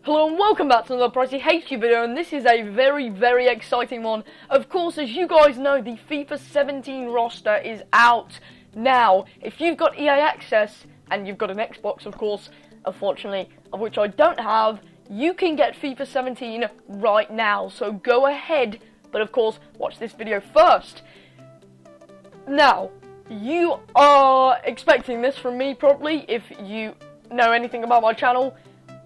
Hello and welcome back to another Pricey HQ video, and this is a very exciting one. Of course, as you guys know, the FIFA 17 roster is out now. If you've got EA Access, and you've got an Xbox of course, unfortunately, of which I don't have, you can get FIFA 17 right now. So go ahead, but of course, watch this video first. Now, you are expecting this from me probably, if you know anything about my channel.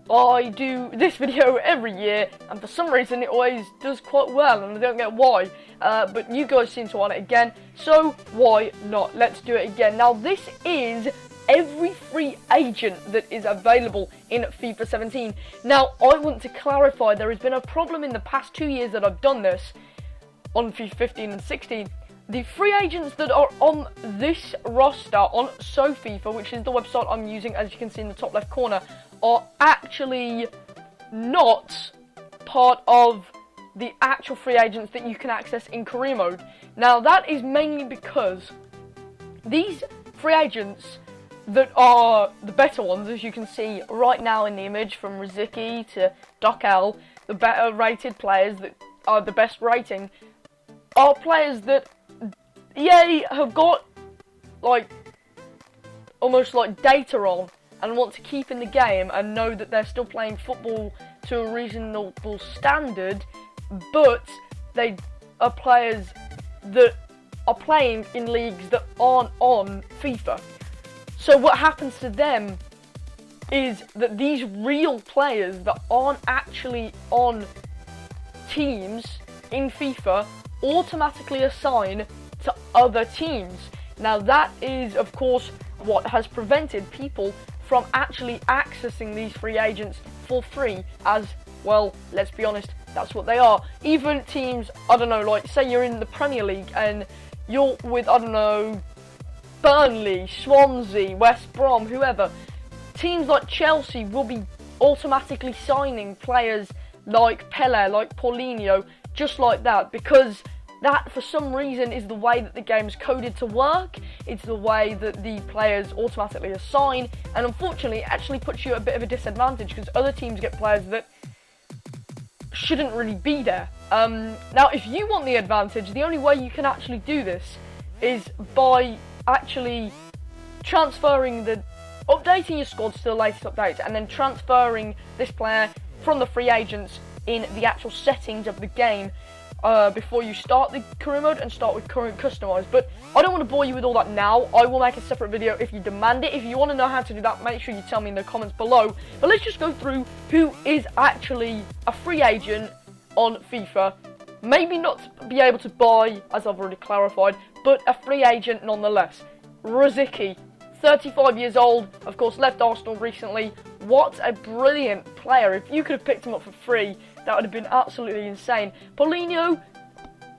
I do this video every year, and for some reason it always does quite well, and I don't get why, but you guys seem to want it again, so why not? Let's do it again. Now, this is every free agent that is available in FIFA 17. Now, I want to clarify, there has been a problem in the past 2 years that I've done this, on FIFA 15 and 16. The free agents that are on this roster, on SoFIFA, which is the website I'm using, as you can see in the top left corner, are actually not part of the actual free agents that you can access in career mode. Now, that is mainly because these free agents that are the better ones, as you can see right now in the image, from Rosický to Dockel, the better rated players that are the best rating, are players that EA have got, like, almost like data on, and want to keep in the game and know that they're still playing football to a reasonable standard, but they are players that are playing in leagues that aren't on FIFA. So what happens to them is that these real players that aren't actually on teams in FIFA automatically assign to other teams. Now, that is, of course, what has prevented people from actually accessing these free agents for free, as, well, let's be honest, that's what they are. Even teams, I don't know, like, say you're in the Premier League and you're with, I don't know, Burnley, Swansea, West Brom, whoever, teams like Chelsea will be automatically signing players like Pele, like Paulinho, just like that, because that, for some reason, is the way that the game's coded to work. It's the way that the players automatically assign, and unfortunately, it actually puts you at a bit of a disadvantage, because other teams get players that shouldn't really be there. Now, if you want the advantage, the only way you can actually do this is by actually updating your squad to the latest updates, and then transferring this player from the free agents in the actual settings of the game, before you start the career mode and start with current customized. But I don't want to bore you with all that now. I will make a separate video if you demand it. If you want to know how to do that, make sure you tell me in the comments below. But let's just go through who is actually a free agent on FIFA. Maybe not be able to buy, as I've already clarified, but a free agent nonetheless. Rosický, 35 years old, of course, left Arsenal recently. What a brilliant player. If you could have picked him up for free, that would have been absolutely insane. Paulinho,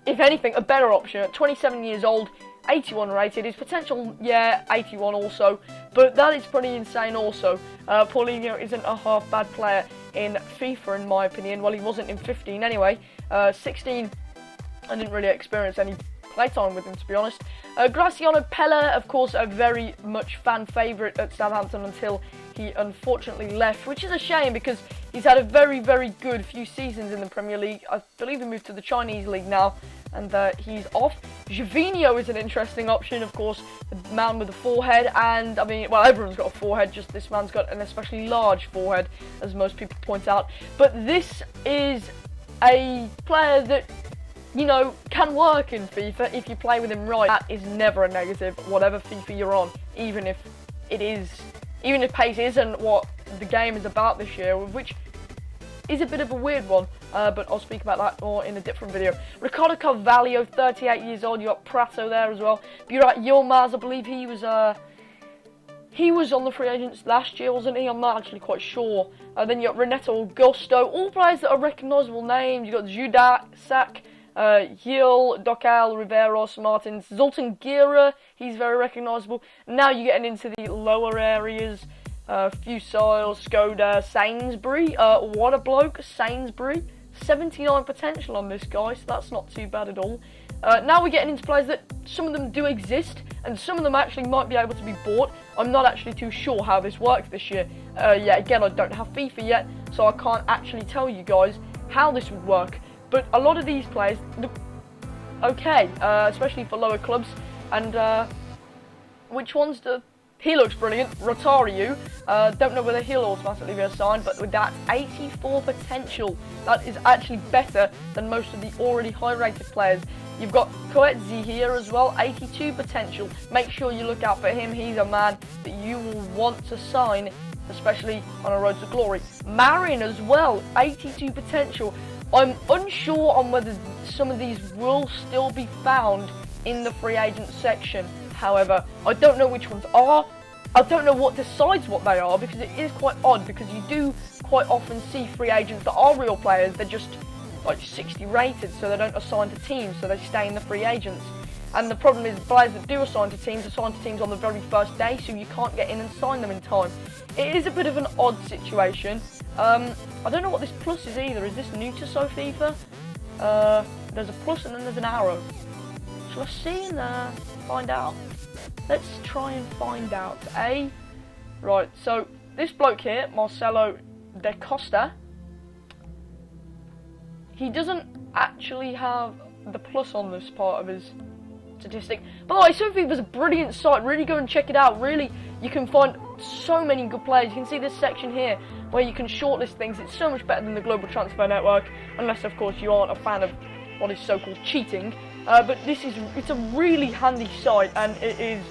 if anything, a better option at 27 years old, 81 rated. His potential, yeah, 81 also, but that is pretty insane also. Paulinho isn't a half bad player in FIFA, in my opinion. Well, he wasn't in 15 anyway. 16, I didn't really experience any playtime with him, to be honest. Graziano Pelle, of course, a very much fan favourite at Southampton until he unfortunately left, which is a shame because he's had a very good few seasons in the Premier League. I believe he moved to the Chinese league now, and he's off. Javinho is an interesting option, of course, the man with the forehead, and I mean, well, everyone's got a forehead, just this man's got an especially large forehead, as most people point out. But this is a player that, you know, can work in FIFA if you play with him right. That is never a negative, whatever FIFA you're on, even if pace isn't what the game is about this year, which is a bit of a weird one, but I'll speak about that more in a different video. Ricardo Carvalho, 38 years old, you got Prato there as well. Burak Yilmaz, I believe he was on the free agents last year, wasn't he? I'm not actually quite sure. Then you got Renato Augusto, all players that are recognisable names. You got Judak, Gil, Dockel, Riveros, Martins, Zoltan Gira, he's very recognisable. Now you're getting into the lower areas, Fusil, Skoda, Sainsbury, what a bloke, Sainsbury, 79 potential on this guy, so that's not too bad at all. Now we're getting into players that some of them do exist, and some of them actually might be able to be bought. I'm not actually too sure how this works this year. Yeah, again, I don't have FIFA yet, so I can't actually tell you guys how this would work. But a lot of these players look okay, especially for lower clubs. And which ones do? He looks brilliant. Rotario, don't know whether he'll automatically be assigned, but with that 84 potential, that is actually better than most of the already high-rated players. You've got Coetzee here as well, 82 potential. Make sure you look out for him. He's a man that you will want to sign, especially on a road to glory. Marin as well, 82 potential. I'm unsure on whether some of these will still be found in the free agent section. However, I don't know which ones are. I don't know what decides what they are, because it is quite odd, because you do quite often see free agents that are real players. They're just like 60 rated, so they don't assign to teams, so they stay in the free agents. And the problem is, players that do assign to teams on the very first day, so you can't get in and sign them in time. It is a bit of an odd situation. I don't know what this plus is either. Is this new to FIFA? There's a plus and then there's an arrow. Shall I see and find out? Let's try and find out. Right, so this bloke here, Marcelo De Costa, he doesn't actually have the plus on this part of his statistic. By the way, SoFIFA's a brilliant site. Really go and check it out. Really, you can find so many good players. You can see this section here where you can shortlist things. It's so much better than the Global Transfer Network, unless of course you aren't a fan of what is so-called cheating. But it's a really handy site, and it is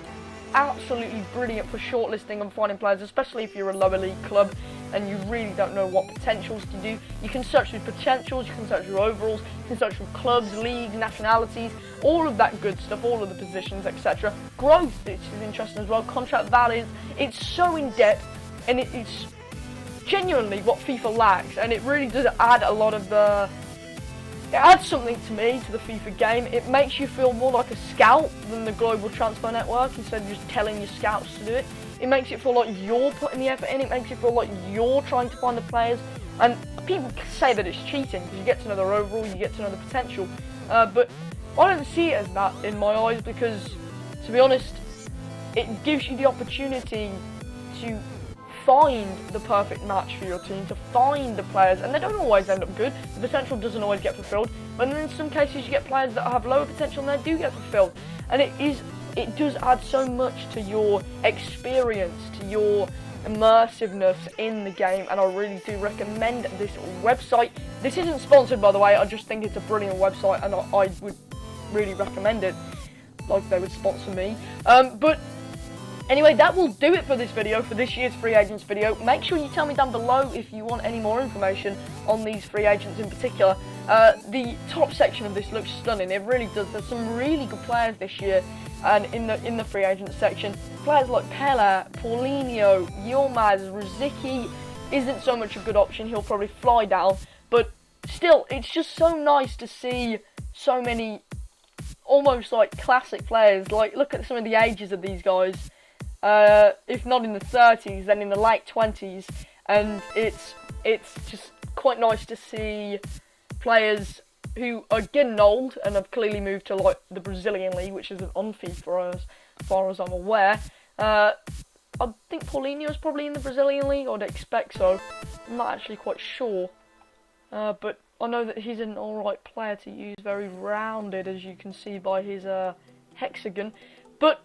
absolutely brilliant for shortlisting and finding players, especially if you're a lower league club and you really don't know what potentials to do. You can search with potentials, you can search with overalls, you can search with clubs, leagues, nationalities, all of that good stuff, all of the positions, etc. Growth, which is interesting as well, contract values. It's so in-depth, and it's genuinely what FIFA lacks, and it really does add a lot of the... It adds something to me, to the FIFA game. It makes you feel more like a scout than the Global Transfer Network, instead of just telling your scouts to do it. It makes it feel like you're putting the effort in. It makes you feel like you're trying to find the players. And people say that it's cheating, because you get to know their overall, you get to know the potential. But I don't see it as that in my eyes, because, to be honest, it gives you the opportunity to find the perfect match for your team, to find the players, and they don't always end up good. The potential doesn't always get fulfilled, but in some cases you get players that have lower potential and they do get fulfilled. And it does add so much to your experience, to your immersiveness in the game, and I really do recommend this website. This isn't sponsored, by the way. I just think it's a brilliant website, and I would really recommend it, like they would sponsor me. But anyway, that will do it for this video, for this year's free agents video. Make sure you tell me down below if you want any more information on these free agents in particular. The top section of this looks stunning. It really does. There's some really good players this year, and in the free agent section, players like Pella, Paulinho, Yilmaz, Rosický isn't so much a good option. He'll probably fly down, but still, it's just so nice to see so many almost like classic players. Like, look at some of the ages of these guys. If not in the 30s, then in the late 20s, and it's just quite nice to see players who are getting old and have clearly moved to like the Brazilian league, which isn't on FIFA as far as I'm aware. I think Paulinho is probably in the Brazilian league, I'd expect so. I'm not actually quite sure, but I know that he's an alright player to use, very rounded, as you can see by his hexagon. But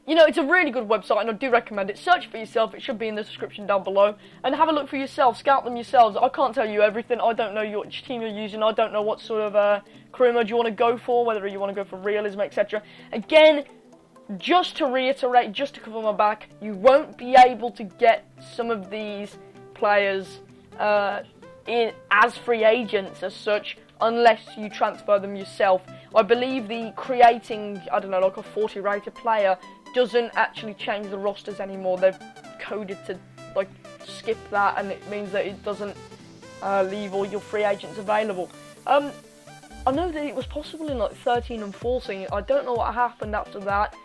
you know, it's a really good website, and I do recommend it. Search for yourself. It should be in the description down below. And have a look for yourself. Scout them yourselves. I can't tell you everything. I don't know which team you're using. I don't know what sort of career mode you want to go for, whether you want to go for realism, etc. Again, just to reiterate, just to cover my back, you won't be able to get some of these players as free agents as such, unless you transfer them yourself. I believe the creating, I don't know, like a 40 rated player doesn't actually change the rosters anymore. They've coded to like skip that, and it means that it doesn't leave all your free agents available. I know that it was possible in like 13 and 14. I don't know what happened after that.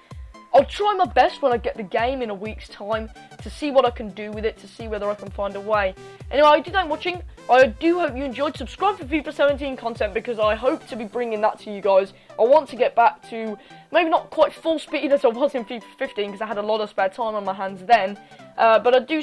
I'll try my best when I get the game in a week's time to see what I can do with it, to see whether I can find a way. Anyway, I do thank you for watching. I do hope you enjoyed. Subscribe for FIFA 17 content, because I hope to be bringing that to you guys. I want to get back to maybe not quite full speed as I was in FIFA 15, because I had a lot of spare time on my hands then. But I do